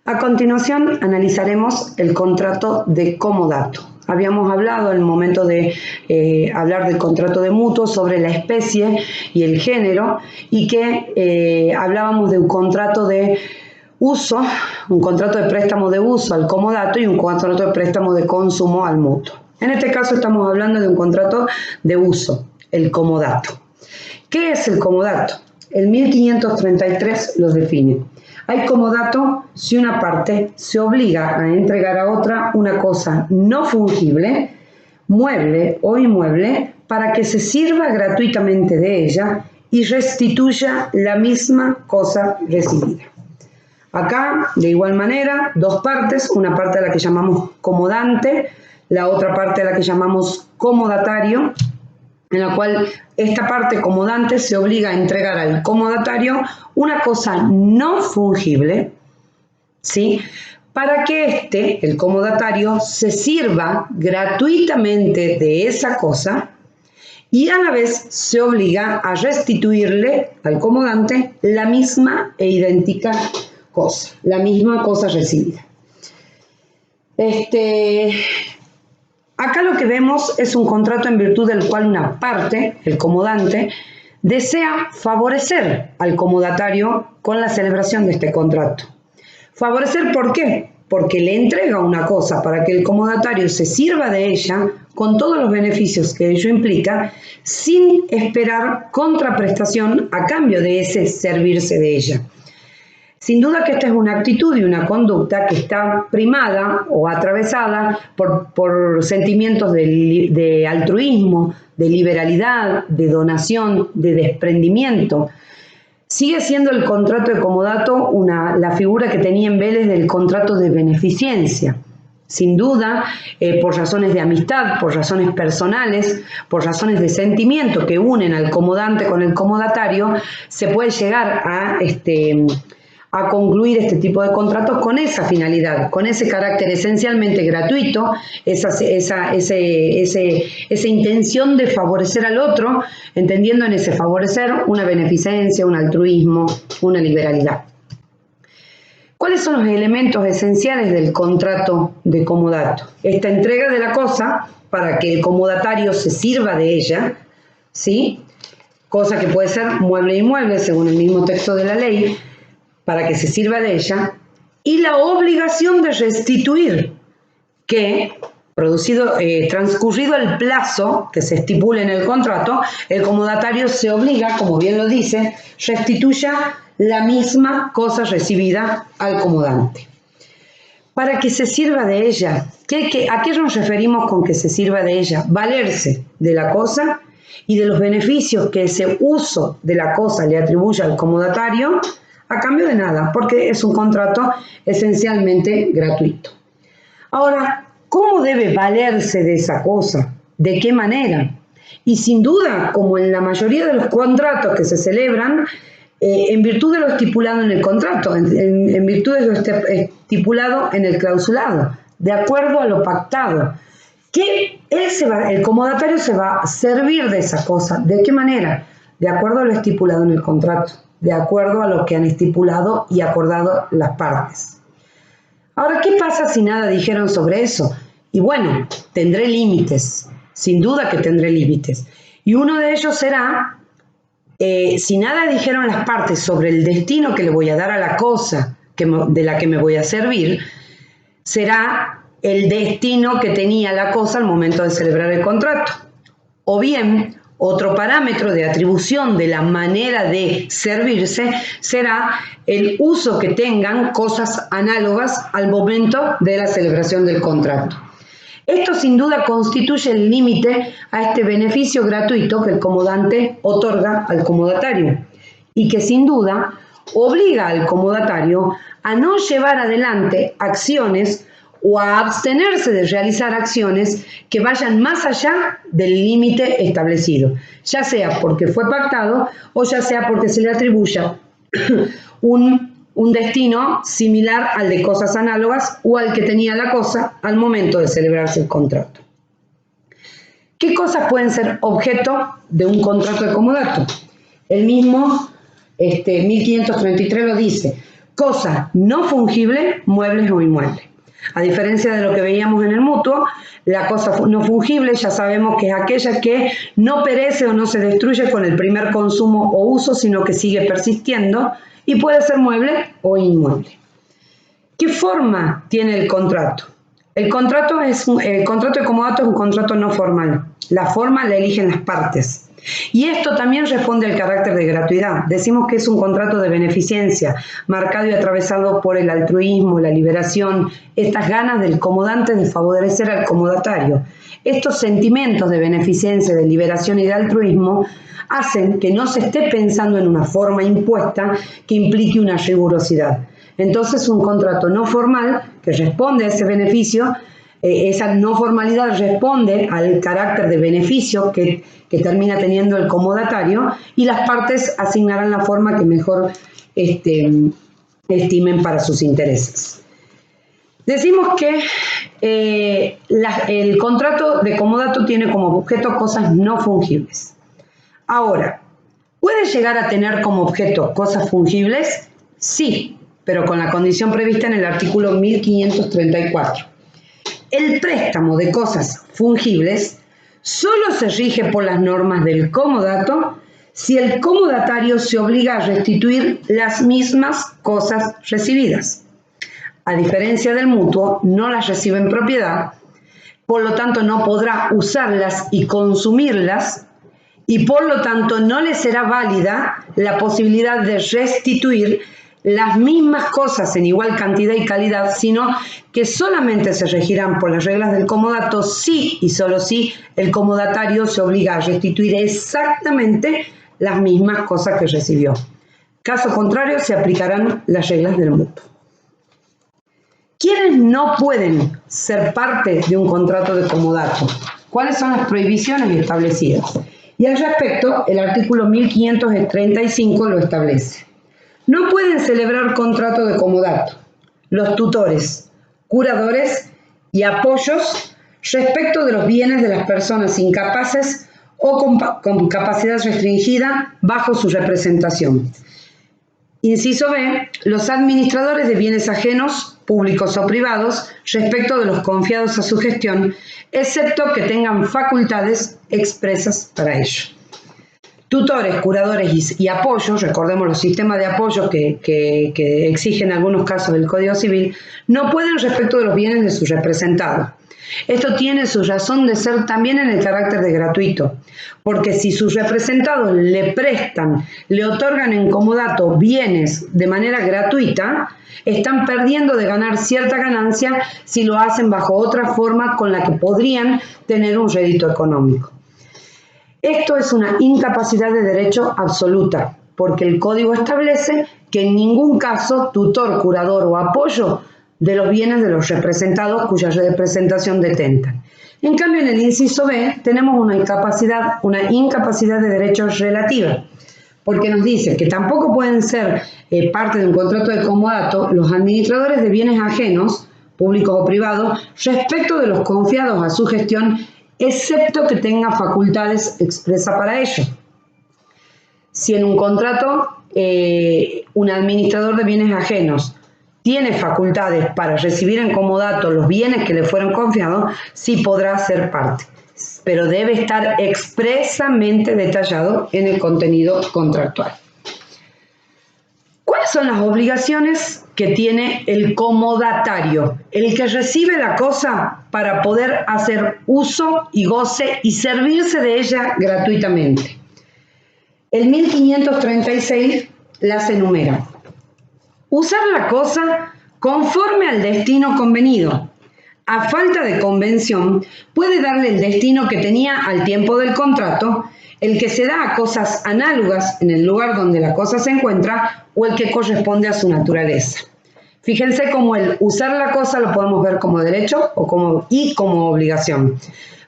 A continuación analizaremos el contrato de comodato. Habíamos hablado en el momento de hablar del contrato de mutuo sobre la especie y el género y que hablábamos de un contrato de uso, un contrato de préstamo de uso al comodato y un contrato de préstamo de consumo al mutuo. En este caso estamos hablando de un contrato de uso, el comodato. ¿Qué es el comodato? El 1533 lo define. Hay comodato si una parte se obliga a entregar a otra una cosa no fungible, mueble o inmueble, para que se sirva gratuitamente de ella y restituya la misma cosa recibida. Acá, de igual manera, dos partes, una parte a la que llamamos comodante, la otra parte a la que llamamos comodatario, en la cual esta parte comodante se obliga a entregar al comodatario una cosa no fungible, ¿sí?, para que el comodatario, se sirva gratuitamente de esa cosa y a la vez se obliga a restituirle al comodante la misma e idéntica cosa, la misma cosa recibida. Acá lo que vemos es un contrato en virtud del cual una parte, el comodante, desea favorecer al comodatario con la celebración de este contrato. ¿Favorecer por qué? Porque le entrega una cosa para que el comodatario se sirva de ella con todos los beneficios que ello implica, sin esperar contraprestación a cambio de ese servirse de ella. Sin duda que esta es una actitud y una conducta que está primada o atravesada por sentimientos de altruismo, de liberalidad, de donación, de desprendimiento. Sigue siendo el contrato de comodato la figura que tenía en Vélez del contrato de beneficencia. Sin duda, por razones de amistad, por razones personales, por razones de sentimiento que unen al comodante con el comodatario, se puede llegar a concluir este tipo de contratos con esa finalidad, con ese carácter esencialmente gratuito, esa intención de favorecer al otro, entendiendo en ese favorecer una beneficencia, un altruismo, una liberalidad. ¿Cuáles son los elementos esenciales del contrato de comodato? Esta entrega de la cosa para que el comodatario se sirva de ella, ¿sí?, cosa que puede ser mueble e inmueble según el mismo texto de la ley, para que se sirva de ella, y la obligación de restituir, que, transcurrido el plazo que se estipule en el contrato, el comodatario se obliga, como bien lo dice, restituya la misma cosa recibida al comodante. Para que se sirva de ella, ¿a qué nos referimos con que se sirva de ella? Valerse de la cosa y de los beneficios que ese uso de la cosa le atribuye al comodatario, a cambio de nada, porque es un contrato esencialmente gratuito. Ahora, ¿cómo debe valerse de esa cosa? ¿De qué manera? Y sin duda, como en la mayoría de los contratos que se celebran, en virtud de lo estipulado en el contrato, en virtud de lo estipulado en el clausulado, de acuerdo a lo pactado. El comodatario se va a servir de esa cosa. ¿De qué manera? De acuerdo a lo estipulado en el contrato, de acuerdo a lo que han estipulado y acordado las partes. Ahora, ¿qué pasa si nada dijeron sobre eso? Y bueno, tendré límites, sin duda que tendré límites. Y uno de ellos será, si nada dijeron las partes sobre el destino que le voy a dar a la cosa de la que me voy a servir, será el destino que tenía la cosa al momento de celebrar el contrato. O bien, otro parámetro de atribución de la manera de servirse será el uso que tengan cosas análogas al momento de la celebración del contrato. Esto sin duda constituye el límite a este beneficio gratuito que el comodante otorga al comodatario y que sin duda obliga al comodatario a no llevar adelante acciones o a abstenerse de realizar acciones que vayan más allá del límite establecido, ya sea porque fue pactado o ya sea porque se le atribuya un destino similar al de cosas análogas o al que tenía la cosa al momento de celebrarse el contrato. ¿Qué cosas pueden ser objeto de un contrato de comodato? El mismo 1533 lo dice. cosa no fungible, muebles o inmuebles. A diferencia de lo que veíamos en el mutuo, la cosa no fungible ya sabemos que es aquella que no perece o no se destruye con el primer consumo o uso, sino que sigue persistiendo y puede ser mueble o inmueble. ¿Qué forma tiene el contrato? El contrato de comodato es un contrato no formal. La forma la eligen las partes. Y esto también responde al carácter de gratuidad. Decimos que es un contrato de beneficencia, marcado y atravesado por el altruismo, la liberación, estas ganas del comodante de favorecer al comodatario. Estos sentimientos de beneficencia, de liberación y de altruismo hacen que no se esté pensando en una forma impuesta que implique una rigurosidad. Entonces, un contrato no formal que responde a ese beneficio, esa no formalidad responde al carácter de beneficio que termina teniendo el comodatario, y las partes asignarán la forma que mejor estimen para sus intereses. Decimos que el contrato de comodato tiene como objeto cosas no fungibles. Ahora, ¿puede llegar a tener como objeto cosas fungibles? Sí, pero con la condición prevista en el artículo 1534. El préstamo de cosas fungibles solo se rige por las normas del comodato si el comodatario se obliga a restituir las mismas cosas recibidas. A diferencia del mutuo, no las recibe en propiedad, por lo tanto no podrá usarlas y consumirlas, y por lo tanto no le será válida la posibilidad de restituir las mismas cosas en igual cantidad y calidad, sino que solamente se regirán por las reglas del comodato si y solo si el comodatario se obliga a restituir exactamente las mismas cosas que recibió. Caso contrario, se aplicarán las reglas del mutuo. ¿Quiénes no pueden ser parte de un contrato de comodato? ¿Cuáles son las prohibiciones establecidas? Y al respecto, el artículo 1535 lo establece. No pueden celebrar contrato de comodato los tutores, curadores y apoyos respecto de los bienes de las personas incapaces o con capacidad restringida bajo su representación. Inciso B, los administradores de bienes ajenos, públicos o privados, respecto de los confiados a su gestión, excepto que tengan facultades expresas para ello. Tutores, curadores y apoyos, recordemos los sistemas de apoyo que exigen en algunos casos del Código Civil, no pueden respecto de los bienes de su representado. Esto tiene su razón de ser también en el carácter de gratuito, porque si sus representados le prestan, le otorgan en comodato bienes de manera gratuita, están perdiendo de ganar cierta ganancia si lo hacen bajo otra forma con la que podrían tener un rédito económico. Esto es una incapacidad de derecho absoluta, porque el Código establece que en ningún caso tutor, curador o apoyo de los bienes de los representados cuya representación detentan. En cambio, en el inciso B tenemos una incapacidad de derecho relativa, porque nos dice que tampoco pueden ser parte de un contrato de comodato los administradores de bienes ajenos, públicos o privados, respecto de los confiados a su gestión, excepto que tenga facultades expresas para ello. Si en un contrato un administrador de bienes ajenos tiene facultades para recibir en comodato los bienes que le fueron confiados, sí podrá ser parte, pero debe estar expresamente detallado en el contenido contractual. ¿Cuáles son las obligaciones que tiene el comodatario? El que recibe la cosa para poder hacer uso y goce y servirse de ella gratuitamente. El 1536 las enumera. Usar la cosa conforme al destino convenido. A falta de convención, puede darle el destino que tenía al tiempo del contrato, el que se da a cosas análogas en el lugar donde la cosa se encuentra o el que corresponde a su naturaleza. Fíjense cómo el usar la cosa lo podemos ver como derecho y como obligación.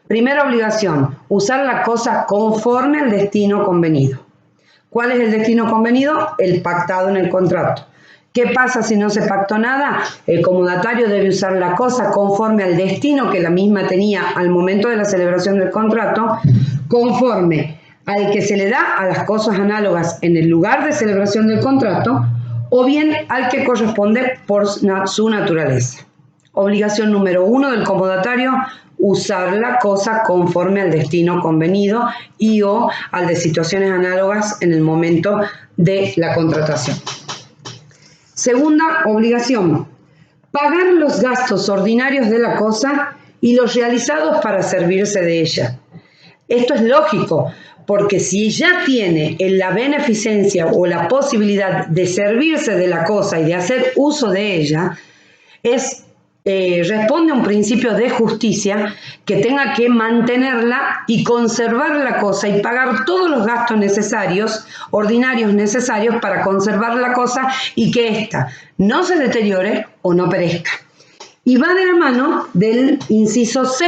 Primera obligación, usar la cosa conforme al destino convenido. ¿Cuál es el destino convenido? El pactado en el contrato. ¿Qué pasa si no se pactó nada? El comodatario debe usar la cosa conforme al destino que la misma tenía al momento de la celebración del contrato, conforme al que se le da a las cosas análogas en el lugar de celebración del contrato o bien al que corresponde por su naturaleza. Obligación número 1 del comodatario: usar la cosa conforme al destino convenido y o al de situaciones análogas en el momento de la contratación. Segunda obligación: pagar los gastos ordinarios de la cosa y los realizados para servirse de ella. Esto es lógico, porque si ya tiene la beneficencia o la posibilidad de servirse de la cosa y de hacer uso de ella, responde a un principio de justicia que tenga que mantenerla y conservar la cosa y pagar todos los gastos necesarios, ordinarios necesarios para conservar la cosa y que ésta no se deteriore o no perezca. Y va de la mano del inciso C: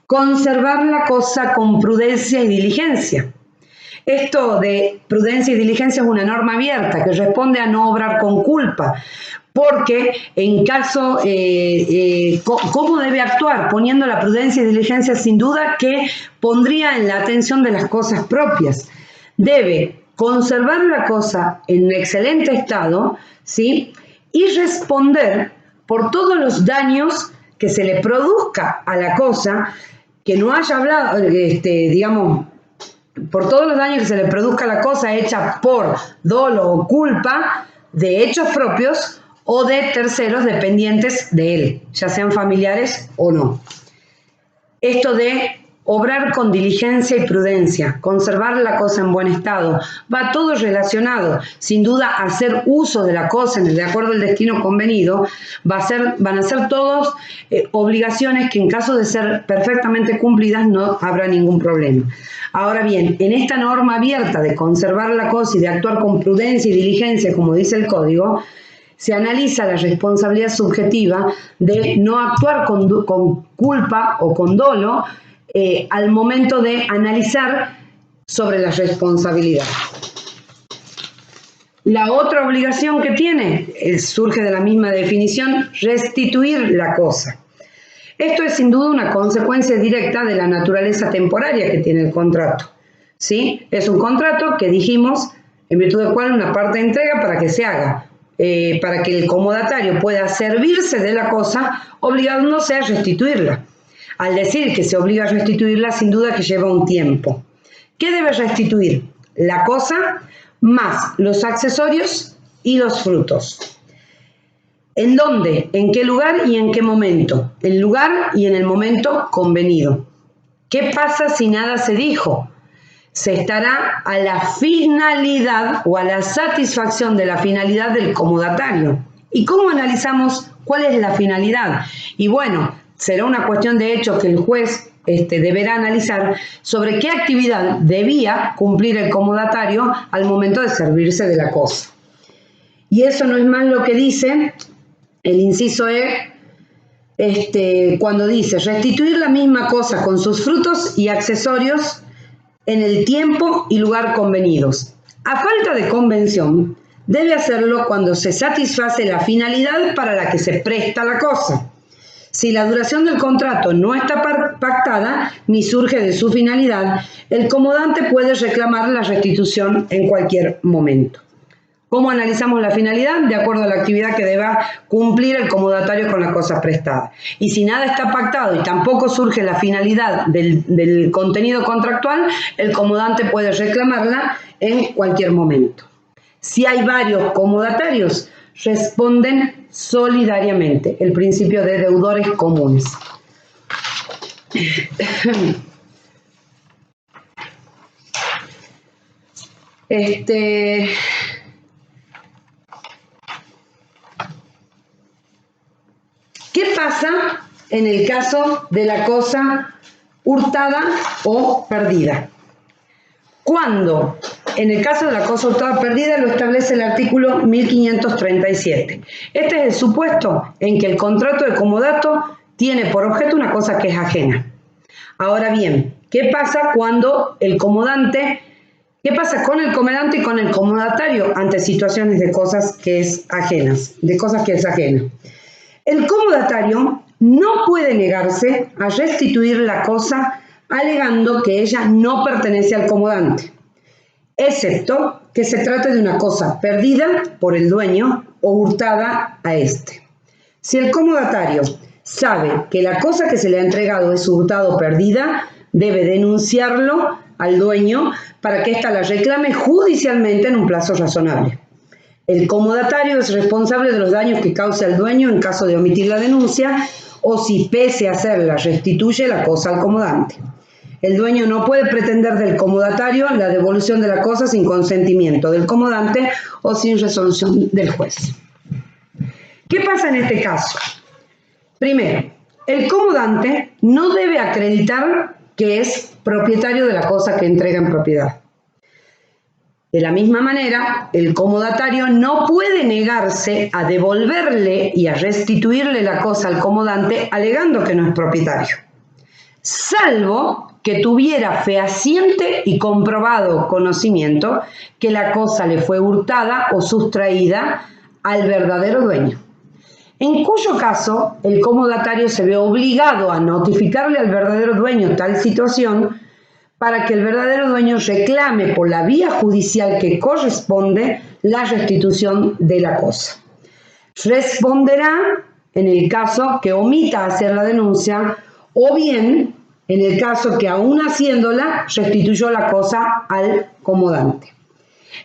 conservar la cosa con prudencia y diligencia. Esto de prudencia y diligencia es una norma abierta que responde a no obrar con culpa, porque en caso, ¿cómo debe actuar? Poniendo la prudencia y diligencia sin duda que pondría en la atención de las cosas propias. Debe conservar la cosa en excelente estado, ¿sí? Y responder por todos los daños que se le produzca a la cosa, que no haya hablado, digamos, por todos los daños que se le produzca a la cosa hecha por dolo o culpa de hechos propios o de terceros dependientes de él, ya sean familiares o no. Esto de obrar con diligencia y prudencia, conservar la cosa en buen estado, va todo relacionado. Sin duda, hacer uso de la cosa de acuerdo al destino convenido van a ser todos obligaciones que en caso de ser perfectamente cumplidas no habrá ningún problema. Ahora bien, en esta norma abierta de conservar la cosa y de actuar con prudencia y diligencia, como dice el código, se analiza la responsabilidad subjetiva de no actuar con culpa o con dolo al momento de analizar sobre la responsabilidad. La otra obligación que tiene surge de la misma definición: restituir la cosa. Esto es sin duda una consecuencia directa de la naturaleza temporaria que tiene el contrato, ¿sí? Es un contrato que dijimos, en virtud del cual una parte entrega para que se haga, para que el comodatario pueda servirse de la cosa, obligándose a restituirla. Al decir que se obliga a restituirla, sin duda que lleva un tiempo. ¿Qué debe restituir? La cosa más los accesorios y los frutos. ¿En dónde? ¿En qué lugar y en qué momento? En lugar y en el momento convenido. ¿Qué pasa si nada se dijo? Se estará a la finalidad o a la satisfacción de la finalidad del comodatario. ¿Y cómo analizamos cuál es la finalidad? Y bueno, será una cuestión de hecho que el juez deberá analizar sobre qué actividad debía cumplir el comodatario al momento de servirse de la cosa. Y eso no es más lo que dice el inciso E, cuando dice restituir la misma cosa con sus frutos y accesorios en el tiempo y lugar convenidos. A falta de convención, debe hacerlo cuando se satisface la finalidad para la que se presta la cosa. Si la duración del contrato no está pactada ni surge de su finalidad, el comodante puede reclamar la restitución en cualquier momento. ¿Cómo analizamos la finalidad? De acuerdo a la actividad que deba cumplir el comodatario con la cosa prestada. Y si nada está pactado y tampoco surge la finalidad del contenido contractual, el comodante puede reclamarla en cualquier momento. Si hay varios comodatarios, responden solidariamente, el principio de deudores comunes. ¿Qué pasa en el caso de la cosa hurtada o perdida? Cuando, en el caso de la cosa hurtada o perdida, lo establece el artículo 1537. Este es el supuesto en que el contrato de comodato tiene por objeto una cosa que es ajena. Ahora bien, ¿qué pasa cuando el comodante, qué pasa con el comodante y con el comodatario ante situaciones de cosas que es ajenas, de cosas que es ajena? El comodatario no puede negarse a restituir la cosa alegando que ella no pertenece al comodante, excepto que se trate de una cosa perdida por el dueño o hurtada a éste. Si el comodatario sabe que la cosa que se le ha entregado es hurtada o perdida, debe denunciarlo al dueño para que ésta la reclame judicialmente en un plazo razonable. El comodatario es responsable de los daños que cause al dueño en caso de omitir la denuncia o si pese a hacerla restituye la cosa al comodante. El dueño no puede pretender del comodatario la devolución de la cosa sin consentimiento del comodante o sin resolución del juez. ¿Qué pasa en este caso? Primero, el comodante no debe acreditar que es propietario de la cosa que entrega en propiedad. De la misma manera, el comodatario no puede negarse a devolverle y a restituirle la cosa al comodante alegando que no es propietario, salvo que tuviera fehaciente y comprobado conocimiento que la cosa le fue hurtada o sustraída al verdadero dueño, en cuyo caso el comodatario se ve obligado a notificarle al verdadero dueño tal situación para que el verdadero dueño reclame por la vía judicial que corresponde la restitución de la cosa. Responderá en el caso que omita hacer la denuncia o bien en el caso que aún haciéndola restituyó la cosa al comodante.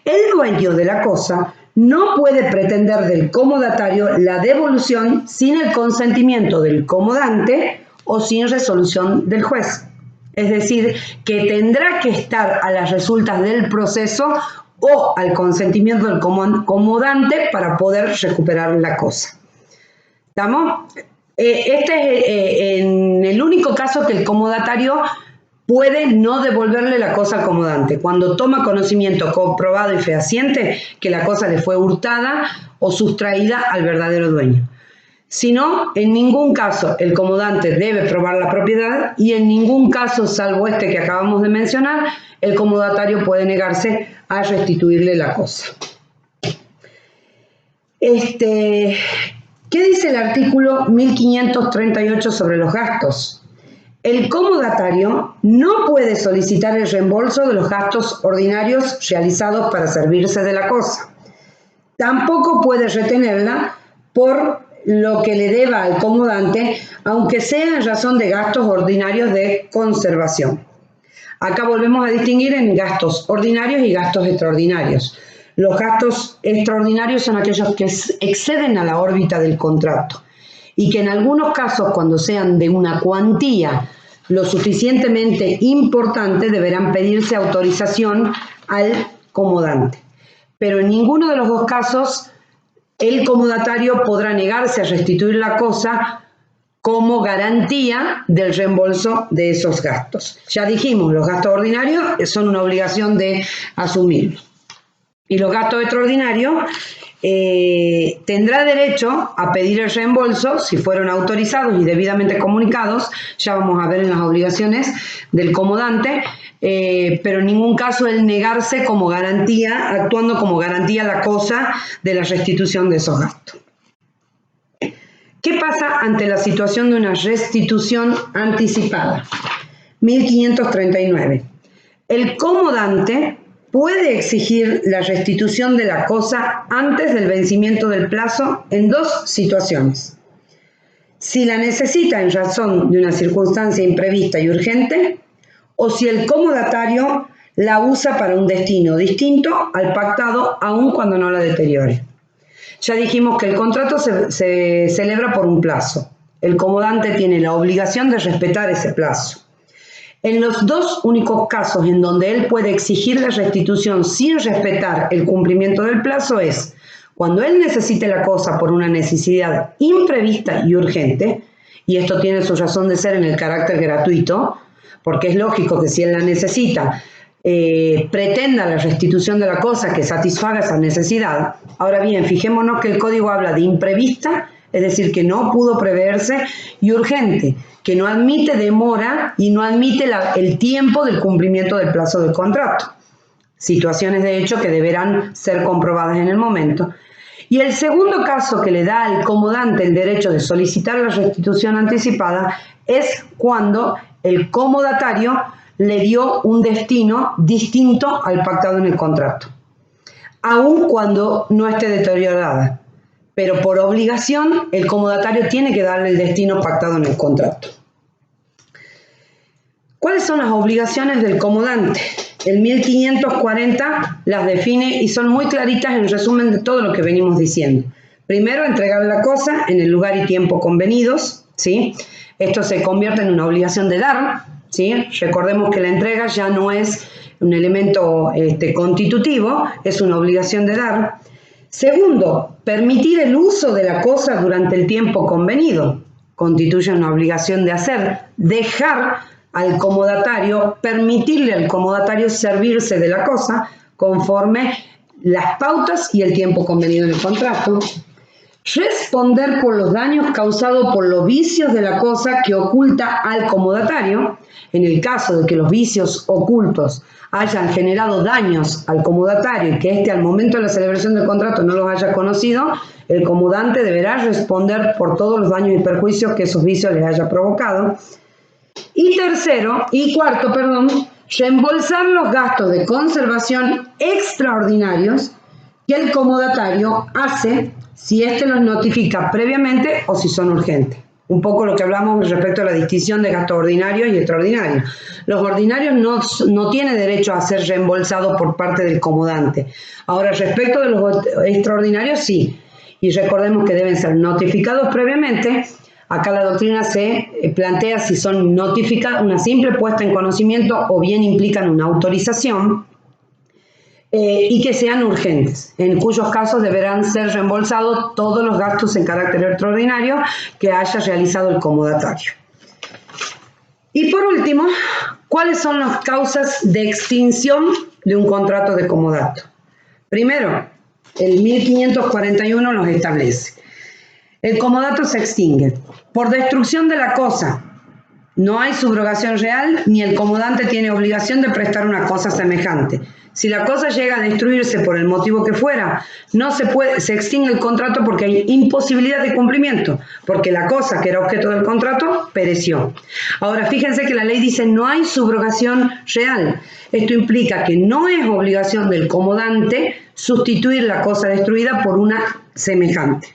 El dueño de la cosa no puede pretender del comodatario la devolución sin el consentimiento del comodante o sin resolución del juez. Es decir, que tendrá que estar a las resultas del proceso o al consentimiento del comodante para poder recuperar la cosa. ¿Estamos? Este es en el único caso que el comodatario puede no devolverle la cosa al comodante, cuando toma conocimiento comprobado y fehaciente que la cosa le fue hurtada o sustraída al verdadero dueño. Si no, en ningún caso el comodante debe probar la propiedad y en ningún caso, salvo este que acabamos de mencionar, el comodatario puede negarse a restituirle la cosa. ¿Qué dice el artículo 1538 sobre los gastos? El comodatario no puede solicitar el reembolso de los gastos ordinarios realizados para servirse de la cosa. Tampoco puede retenerla por lo que le deba al comodante, aunque sea en razón de gastos ordinarios de conservación. Acá volvemos a distinguir en gastos ordinarios y gastos extraordinarios. Los gastos extraordinarios son aquellos que exceden a la órbita del contrato y que en algunos casos, cuando sean de una cuantía lo suficientemente importante, deberán pedirse autorización al comodante. Pero en ninguno de los dos casos el comodatario podrá negarse a restituir la cosa como garantía del reembolso de esos gastos. Ya dijimos, los gastos ordinarios son una obligación de asumir. Y los gastos extraordinarios tendrá derecho a pedir el reembolso si fueron autorizados y debidamente comunicados. Ya vamos a ver en las obligaciones del comodante, pero en ningún caso el negarse como garantía, actuando como garantía la cosa de la restitución de esos gastos. ¿Qué pasa ante la situación de una restitución anticipada? 1539. El comodante puede exigir la restitución de la cosa antes del vencimiento del plazo en dos situaciones. Si la necesita en razón de una circunstancia imprevista y urgente, o si el comodatario la usa para un destino distinto al pactado aun cuando no la deteriore. Ya dijimos que el contrato se celebra por un plazo. El comodante tiene la obligación de respetar ese plazo. En los dos únicos casos en donde él puede exigir la restitución sin respetar el cumplimiento del plazo es cuando él necesite la cosa por una necesidad imprevista y urgente, y esto tiene su razón de ser en el carácter gratuito, porque es lógico que si él la necesita, pretenda la restitución de la cosa que satisfaga esa necesidad. Ahora bien, fijémonos que el código habla de imprevista, es decir, que no pudo preverse, y urgente, que no admite demora y no admite el tiempo del cumplimiento del plazo del contrato. Situaciones de hecho que deberán ser comprobadas en el momento. Y el segundo caso que le da al comodante el derecho de solicitar la restitución anticipada es cuando el comodatario le dio un destino distinto al pactado en el contrato. aun cuando no esté deteriorada. Pero por obligación, el comodatario tiene que darle el destino pactado en el contrato. ¿Cuáles son las obligaciones del comodante? El 1540 las define y son muy claritas en resumen de todo lo que venimos diciendo. Primero, entregar la cosa en el lugar y tiempo convenidos, ¿sí? Esto se convierte en una obligación de dar, ¿sí? Recordemos que la entrega ya no es un elemento constitutivo, es una obligación de dar. Segundo, permitir el uso de la cosa durante el tiempo convenido. Constituye una obligación de hacer, dejar al comodatario, permitirle al comodatario servirse de la cosa conforme las pautas y el tiempo convenido en el contrato. Responder por los daños causados por los vicios de la cosa que oculta al comodatario. En el caso de que los vicios ocultos hayan generado daños al comodatario y que éste al momento de la celebración del contrato no los haya conocido, el comodante deberá responder por todos los daños y perjuicios que esos vicios les haya provocado. Y cuarto, reembolsar los gastos de conservación extraordinarios que el comodatario hace si éste los notifica previamente o si son urgentes. Un poco lo que hablamos respecto a la distinción de gastos ordinarios y extraordinarios. Los ordinarios no tienen derecho a ser reembolsados por parte del comodante. Ahora, respecto de los extraordinarios, sí. Y recordemos que deben ser notificados previamente. Acá la doctrina se plantea si son notificados, una simple puesta en conocimiento o bien implican una autorización. Y que sean urgentes, en cuyos casos deberán ser reembolsados todos los gastos en carácter extraordinario que haya realizado el comodatario. Y por último, ¿cuáles son las causas de extinción de un contrato de comodato? Primero, el 1541 los establece. El comodato se extingue por destrucción de la cosa. No hay subrogación real ni el comodante tiene obligación de prestar una cosa semejante. Si la cosa llega a destruirse por el motivo que fuera, se extingue el contrato porque hay imposibilidad de cumplimiento, porque la cosa que era objeto del contrato pereció. Ahora, fíjense que la ley dice no hay subrogación real. Esto implica que no es obligación del comodante sustituir la cosa destruida por una semejante.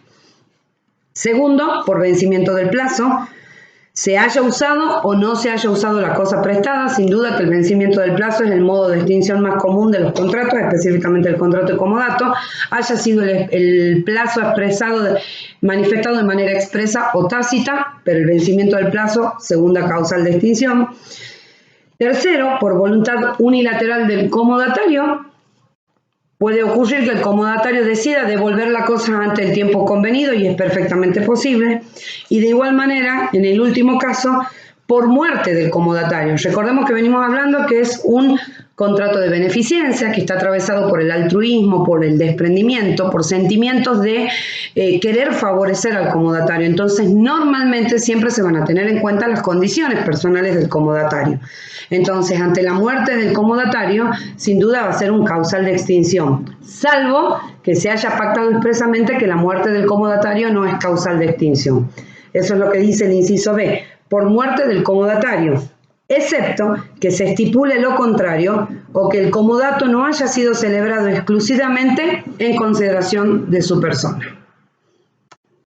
Segundo, por vencimiento del plazo. Se haya usado o no se haya usado la cosa prestada, sin duda que el vencimiento del plazo es el modo de extinción más común de los contratos, específicamente el contrato de comodato, haya sido el plazo manifestado de manera expresa o tácita, pero el vencimiento del plazo, segunda causal de extinción. Tercero, por voluntad unilateral del comodatario. Puede ocurrir que el comodatario decida devolver la cosa ante el tiempo convenido y es perfectamente posible. Y de igual manera, en el último caso, por muerte del comodatario. Recordemos que venimos hablando que es un contrato de beneficencia que está atravesado por el altruismo, por el desprendimiento, por sentimientos de querer favorecer al comodatario. Entonces, normalmente siempre se van a tener en cuenta las condiciones personales del comodatario. Entonces, ante la muerte del comodatario, sin duda va a ser un causal de extinción, salvo que se haya pactado expresamente que la muerte del comodatario no es causal de extinción. Eso es lo que dice el inciso B, por muerte del comodatario, excepto que se estipule lo contrario o que el comodato no haya sido celebrado exclusivamente en consideración de su persona.